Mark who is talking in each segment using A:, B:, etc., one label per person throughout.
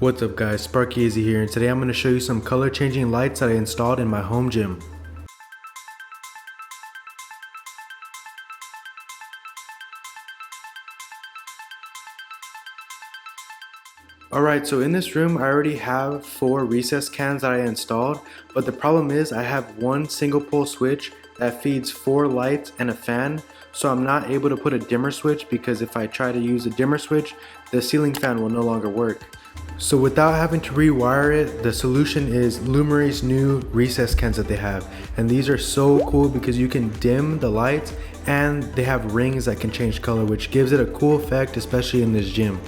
A: What's up guys, Sparky Izzy here, and today I'm going to show you some color changing lights that I installed in my home gym. Alright, so in this room I already have 4 recess cans that I installed, but the problem is I have one single pole switch that feeds 4 lights and a fan, so I'm not able to put a dimmer switch because if I try to use a dimmer switch, the ceiling fan will no longer work. So without having to rewire it, the solution is Lumary's new recess cans that they have. And these are so cool because you can dim the lights and they have rings that can change color, which gives it a cool effect, especially in this gym.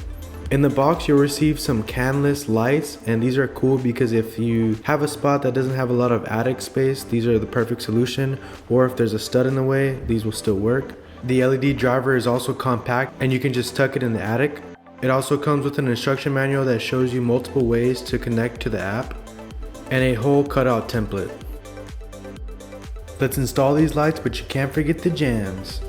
A: In the box you'll receive some Canless lights, and these are cool because if you have a spot that doesn't have a lot of attic space, these are the perfect solution, or if there's a stud in the way, these will still work. The LED driver is also compact and you can just tuck it in the attic. It also comes with an instruction manual that shows you multiple ways to connect to the app and a hole cutout template. Let's install these lights, but you can't forget the jams.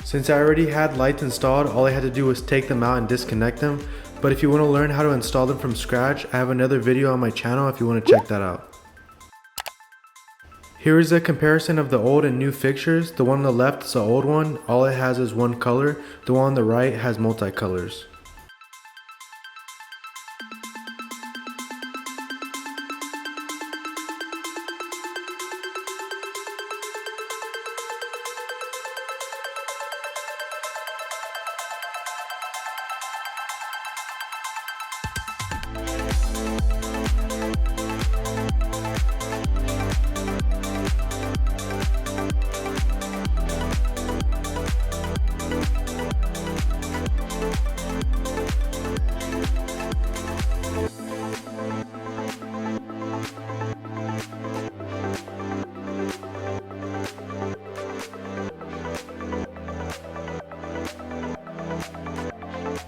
A: Since I already had lights installed, all I had to do was take them out and disconnect them. But if you want to learn how to install them from scratch, I have another video on my channel if you want to check that out. Here is a comparison of the old and new fixtures. The one on the left is the old one, all it has is one color. The one on the right has multicolors.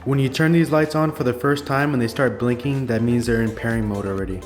A: When you turn these lights on for the first time and they start blinking, that means they're in pairing mode already.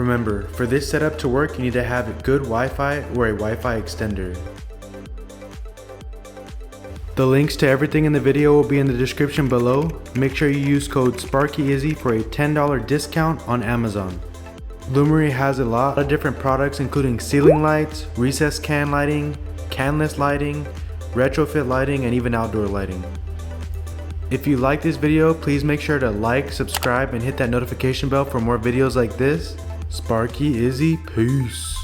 A: Remember, for this setup to work, you need to have good Wi-Fi or a Wi-Fi extender. The links to everything in the video will be in the description below. Make sure you use code SparkyIzzy for a $10 discount on Amazon. Lumary has a lot of different products including ceiling lights, recessed can lighting, canless lighting, retrofit lighting, and even outdoor lighting. If you like this video, please make sure to like, subscribe, and hit that notification bell for more videos like this. Sparky Izzy, peace.